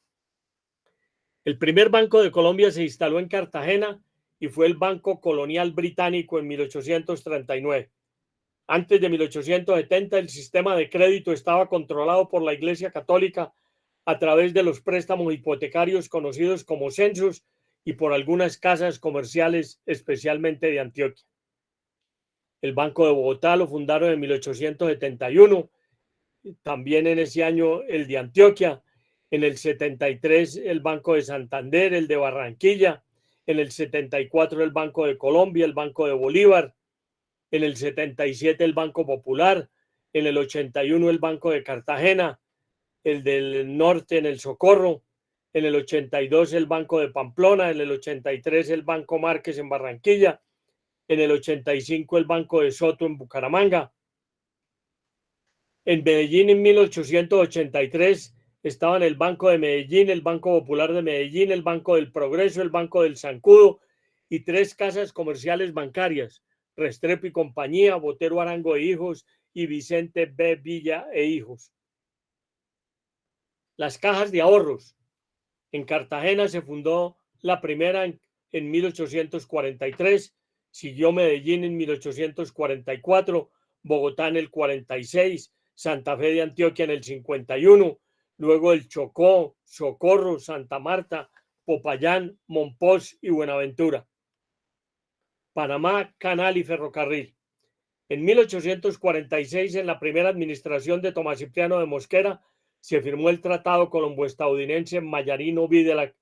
El primer banco de Colombia se instaló en Cartagena y fue el Banco Colonial Británico en 1839. Antes de 1870, el sistema de crédito estaba controlado por la Iglesia Católica a través de los préstamos hipotecarios conocidos como censos y por algunas casas comerciales, especialmente de Antioquia. El Banco de Bogotá lo fundaron en 1871, también en ese año el de Antioquia, en el 73 el Banco de Santander, el de Barranquilla, en el 74 el Banco de Colombia, el Banco de Bolívar, en el 77 el Banco Popular, en el 81 el Banco de Cartagena, el del Norte en el Socorro, en el 82 el Banco de Pamplona, en el 83 el Banco Márquez en Barranquilla, en el 85 el Banco de Soto en Bucaramanga. En Medellín en 1883 estaban el Banco de Medellín, el Banco Popular de Medellín, el Banco del Progreso, el Banco del Zancudo y 3 casas comerciales bancarias, Restrepo y Compañía, Botero Arango e Hijos y Vicente B. Villa e Hijos. Las cajas de ahorros. En Cartagena se fundó la primera en 1843, siguió Medellín en 1844, Bogotá en el 46, Santa Fe de Antioquia en el 51, luego el Chocó, Socorro, Santa Marta, Popayán, Monpós y Buenaventura. Panamá, Canal y Ferrocarril. En 1846, en la primera administración de Tomás Cipriano de Mosquera, se firmó el Tratado Colombo-Estadounidense Mayarino-Videlac,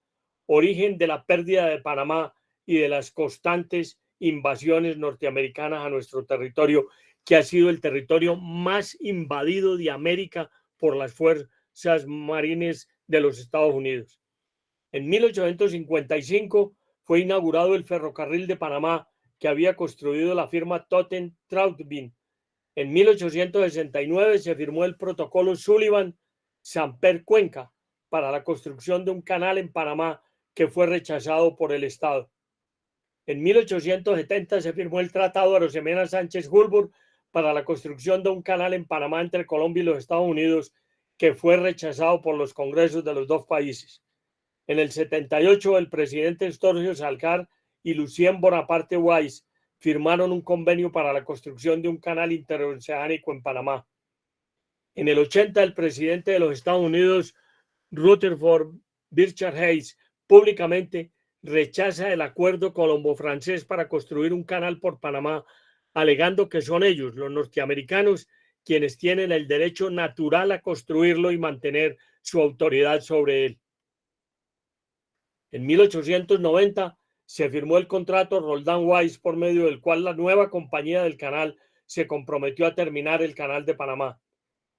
origen de la pérdida de Panamá y de las constantes invasiones norteamericanas a nuestro territorio, que ha sido el territorio más invadido de América por las fuerzas marines de los Estados Unidos. En 1855 fue inaugurado el ferrocarril de Panamá, que había construido la firma Totten Trautbin. En 1869 se firmó el protocolo Sullivan-Samper Cuenca, para la construcción de un canal en Panamá que fue rechazado por el Estado. En 1870 se firmó el Tratado Arosemena-Sánchez-Hulbur para la construcción de un canal en Panamá entre Colombia y los Estados Unidos, que fue rechazado por los congresos de los dos países. En el 78, el presidente Estorgio Salcar y Lucien Bonaparte Weiss firmaron un convenio para la construcción de un canal interoceánico en Panamá. En el 80, el presidente de los Estados Unidos, Rutherford B. Hayes, públicamente rechaza el acuerdo colombo-francés para construir un canal por Panamá, alegando que son ellos, los norteamericanos, quienes tienen el derecho natural a construirlo y mantener su autoridad sobre él. En 1890 se firmó el contrato Roldán-Weiss, por medio del cual la nueva compañía del canal se comprometió a terminar el canal de Panamá.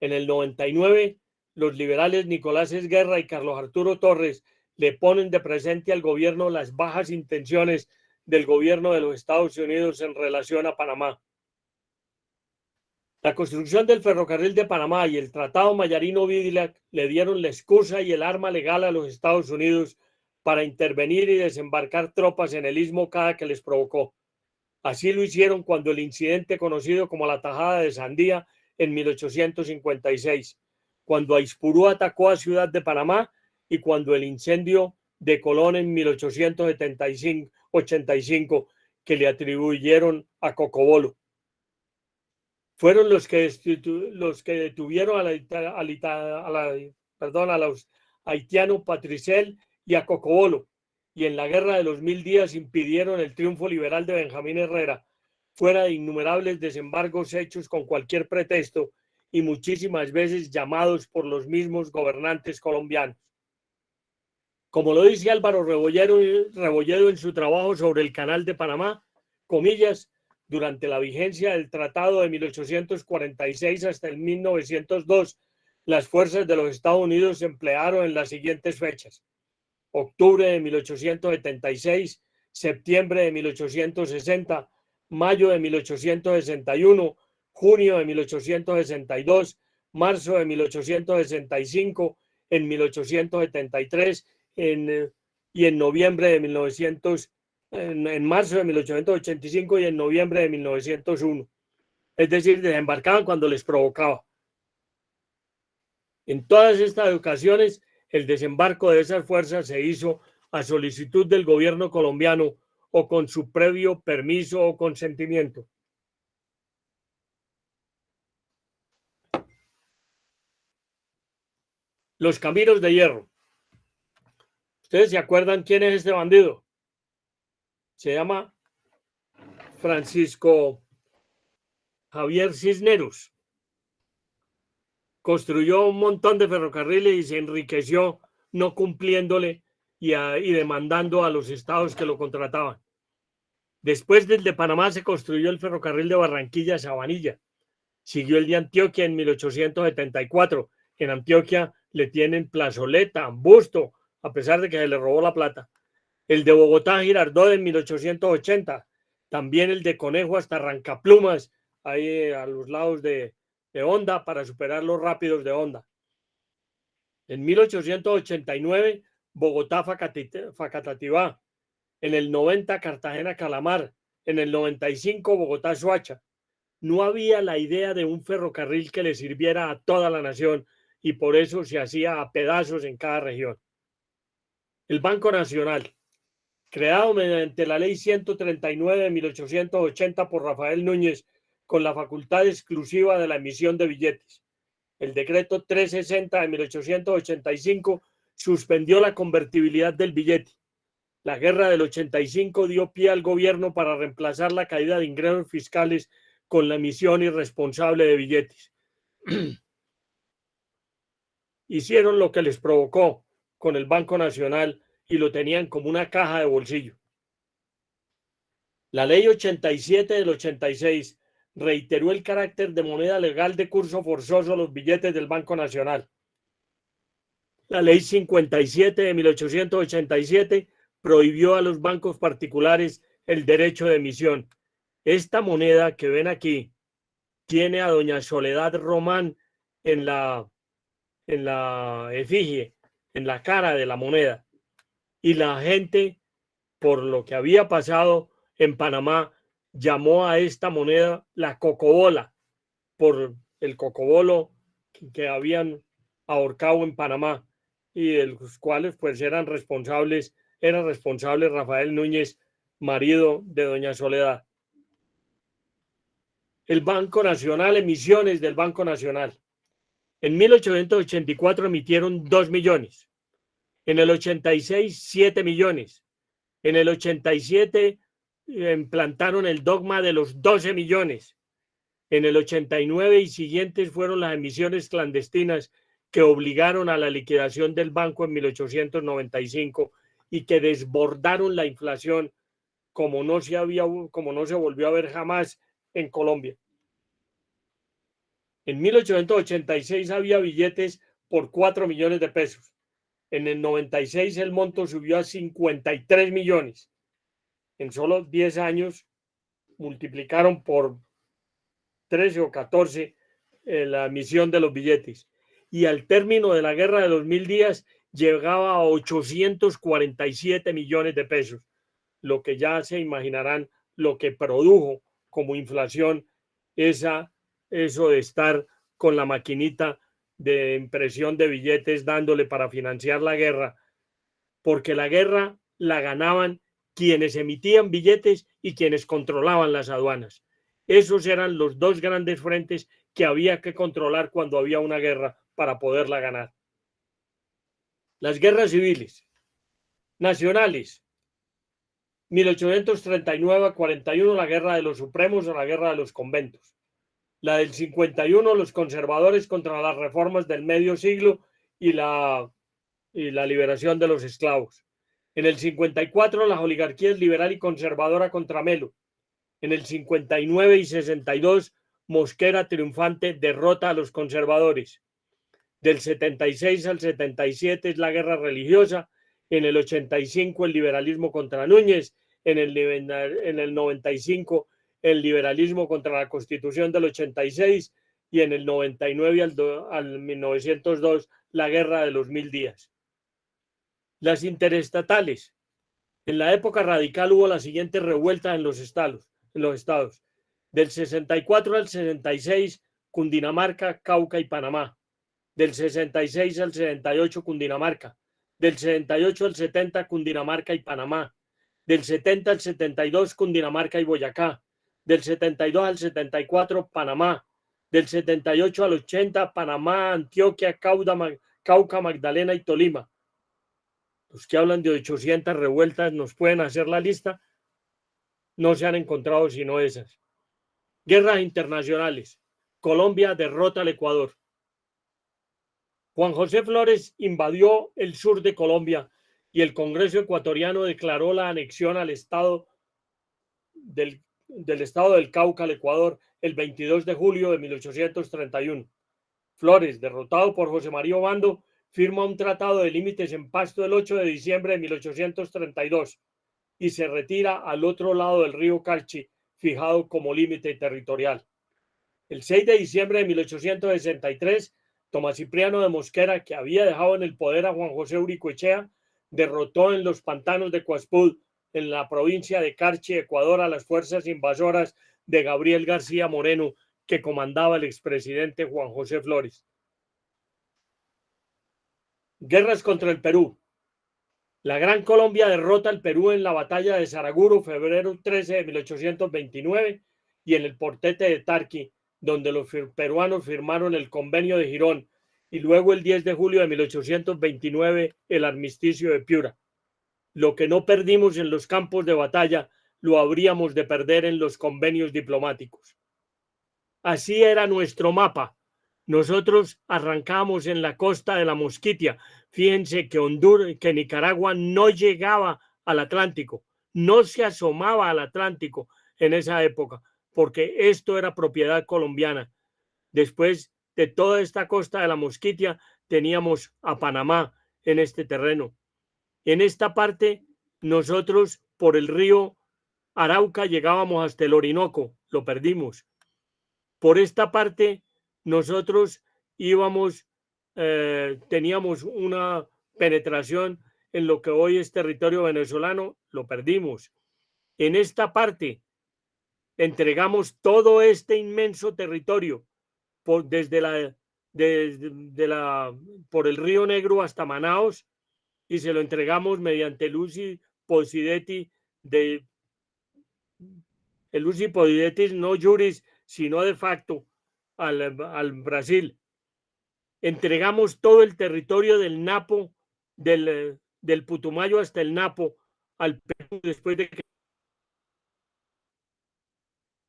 En el 99, los liberales Nicolás Esguerra y Carlos Arturo Torres le ponen de presente al gobierno las bajas intenciones del gobierno de los Estados Unidos en relación a Panamá. La construcción del ferrocarril de Panamá y el Tratado Mayarino-Vidilac le dieron la excusa y el arma legal a los Estados Unidos para intervenir y desembarcar tropas en el istmo cada que les provocó. Así lo hicieron cuando el incidente conocido como la Tajada de Sandía en 1856, cuando Aispurú atacó a Ciudad de Panamá y cuando el incendio de Colón en 1885 que le atribuyeron a Cocobolo. Fueron los que detuvieron a los haitianos Patricel y a Cocobolo, y en la Guerra de los 1000 días impidieron el triunfo liberal de Benjamín Herrera, fuera de innumerables desembargos hechos con cualquier pretexto y muchísimas veces llamados por los mismos gobernantes colombianos. Como lo dice Álvaro Rebolledo en su trabajo sobre el Canal de Panamá, comillas, durante la vigencia del Tratado de 1846 hasta el 1902, las fuerzas de los Estados Unidos se emplearon en las siguientes fechas: octubre de 1876, septiembre de 1860, mayo de 1861, junio de 1862, marzo de 1865, en 1873 y en noviembre de 1900, en marzo de 1885 y en noviembre de 1901. Es decir, desembarcaban cuando les provocaba. En todas estas ocasiones, el desembarco de esas fuerzas se hizo a solicitud del gobierno colombiano o con su previo permiso o consentimiento. Los Caminos de Hierro. ¿Ustedes se acuerdan quién es este bandido? Se llama Francisco Javier Cisneros. Construyó un montón de ferrocarriles y se enriqueció no cumpliéndole y demandando a los estados que lo contrataban. Después del de Panamá se construyó el ferrocarril de Barranquilla a Sabanilla. Siguió el de Antioquia en 1874. En Antioquia le tienen plazoleta, busto, a pesar de que se le robó la plata. El de Bogotá a Girardot en 1880. También el de Conejo hasta Rancaplumas, ahí a los lados de Honda, para superar los rápidos de Honda. En 1889, Bogotá-Facatativá. En el 90, Cartagena-Calamar. En el 95, Bogotá-Soacha. No había la idea de un ferrocarril que le sirviera a toda la nación y por eso se hacía a pedazos en cada región. El Banco Nacional, creado mediante la Ley 139 de 1880 por Rafael Núñez, con la facultad exclusiva de la emisión de billetes. El decreto 360 de 1885 suspendió la convertibilidad del billete. La guerra del 85 dio pie al gobierno para reemplazar la caída de ingresos fiscales con la emisión irresponsable de billetes. Hicieron lo que les provocó con el Banco Nacional y lo tenían como una caja de bolsillo. La Ley 87 del 86 reiteró el carácter de moneda legal de curso forzoso los billetes del Banco Nacional. La Ley 57 de 1887 prohibió a los bancos particulares el derecho de emisión. Esta moneda que ven aquí tiene a doña Soledad Román en la efigie. en la cara de la moneda. Y la gente, por lo que había pasado en Panamá, llamó a esta moneda la cocobola, por el cocobolo que habían ahorcado en Panamá y de los cuales pues era responsable Rafael Núñez, marido de doña Soledad. El Banco Nacional, emisiones del Banco Nacional. En 1884 emitieron 2 millones. En el 86, 7 millones. En el 87 implantaron el dogma de los 12 millones. En el 89 y siguientes fueron las emisiones clandestinas que obligaron a la liquidación del banco en 1895 y que desbordaron la inflación como no se volvió a ver jamás en Colombia. En 1886 había billetes por 4 millones de pesos. En el 96 el monto subió a 53 millones. En solo 10 años multiplicaron por 13 o 14 la emisión de los billetes. Y al término de la guerra de los 1000 días llegaba a 847 millones de pesos, lo que ya se imaginarán lo que produjo como inflación eso de estar con la maquinita de impresión de billetes dándole para financiar la guerra, porque la guerra la ganaban quienes emitían billetes y quienes controlaban las aduanas. Esos eran los dos grandes frentes que había que controlar cuando había una guerra para poderla ganar. Las guerras civiles nacionales, 1839 a 41, la guerra de los supremos o la guerra de los conventos. La del 51, los conservadores contra las reformas del medio siglo y la liberación de los esclavos. En el 54, las oligarquías liberal y conservadora contra Melo. En el 59 y 62, Mosquera triunfante derrota a los conservadores. Del 76 al 77 es la guerra religiosa. En el 85 el liberalismo contra Núñez. En el 95 el liberalismo contra la Constitución del 86 y en el 99 al 1902 la guerra de los 1000 días. Las interestatales. En la época radical hubo la siguiente revuelta en los estados. Del 64 al 66, Cundinamarca, Cauca y Panamá. Del 66 al 78, Cundinamarca. Del 78 al 70, Cundinamarca y Panamá. Del 70 al 72, Cundinamarca y Boyacá. Del 72 al 74, Panamá. Del 78 al 80, Panamá, Antioquia, Cauca, Magdalena y Tolima. Los que hablan de 800 revueltas nos pueden hacer la lista. No se han encontrado sino esas. Guerras internacionales. Colombia derrota al Ecuador. Juan José Flores invadió el sur de Colombia y el Congreso ecuatoriano declaró la anexión al estado del estado del Cauca al Ecuador el 22 de julio de 1831. Flores, derrotado por José María Obando, firma un tratado de límites en Pasto el 8 de diciembre de 1832 y se retira al otro lado del río Calchi, fijado como límite territorial. El 6 de diciembre de 1863, Tomás Cipriano de Mosquera, que había dejado en el poder a Juan José Uricoechea, derrotó en los pantanos de Coaspud, en la provincia de Carchi, Ecuador, a las fuerzas invasoras de Gabriel García Moreno, que comandaba el expresidente Juan José Flores. Guerras contra el Perú. La Gran Colombia derrota al Perú en la batalla de Saraguro, febrero 13 de 1829, y en el Portete de Tarqui, donde los peruanos firmaron el Convenio de Girón, y luego el 10 de julio de 1829 el armisticio de Piura. Lo que no perdimos en los campos de batalla, lo habríamos de perder en los convenios diplomáticos. Así era nuestro mapa. Nosotros arrancamos en la costa de la Mosquitia. Fíjense que Nicaragua no llegaba al Atlántico, no se asomaba al Atlántico en esa época, porque esto era propiedad colombiana. Después de toda esta costa de la Mosquitia, teníamos a Panamá en este terreno. En esta parte, nosotros por el río Arauca llegábamos hasta el Orinoco, lo perdimos. Por esta parte, nosotros íbamos, teníamos penetración en lo que hoy es territorio venezolano, lo perdimos. En esta parte entregamos todo este inmenso territorio por el Río Negro hasta Manaos, y se lo entregamos mediante el usi possidetis no juris, sino de facto al Brasil. Entregamos todo el territorio del Napo, del Putumayo hasta el Napo al Perú después de que...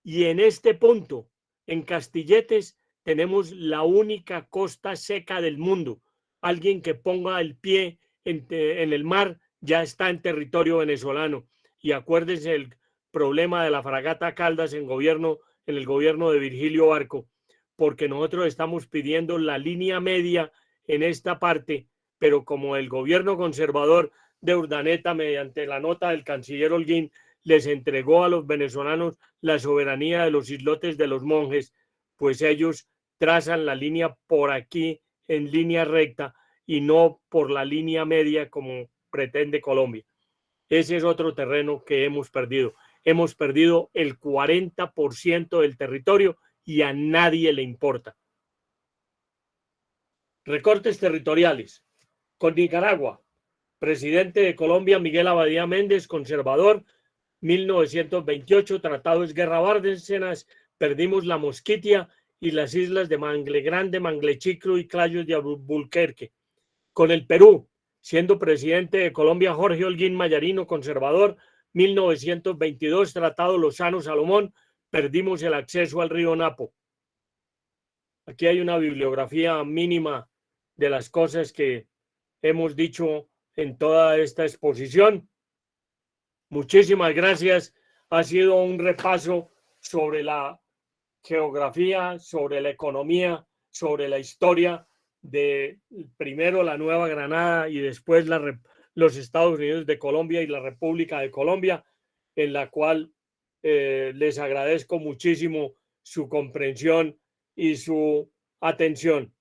Y en este punto, en Castilletes, tenemos la única costa seca del mundo. Alguien que ponga el pie en el mar ya está en territorio venezolano. Y acuérdense el problema de la fragata Caldas en el gobierno de Virgilio Barco, porque nosotros estamos pidiendo la línea media en esta parte, pero como el gobierno conservador de Urdaneta, mediante la nota del canciller Holguín, les entregó a los venezolanos la soberanía de los islotes de los monjes, pues ellos trazan la línea por aquí en línea recta y no por la línea media como pretende Colombia. Ese es otro terreno que hemos perdido. Hemos perdido el 40% del territorio y a nadie le importa. Recortes territoriales. Con Nicaragua, presidente de Colombia, Miguel Abadía Méndez, conservador, 1928, Tratado es Guerra Bárcenas, perdimos la Mosquitia y las islas de Mangle Grande, Mangle Chiclo y Clayos de Albuquerque. Con el Perú, siendo presidente de Colombia, Jorge Holguín Mayarino, conservador, 1922, Tratado Lozano-Salomón, perdimos el acceso al río Napo. Aquí hay una bibliografía mínima de las cosas que hemos dicho en toda esta exposición. Muchísimas gracias. Ha sido un repaso sobre la geografía, sobre la economía, sobre la historia de primero la Nueva Granada y después los Estados Unidos de Colombia y la República de Colombia, en la cual les agradezco muchísimo su comprensión y su atención.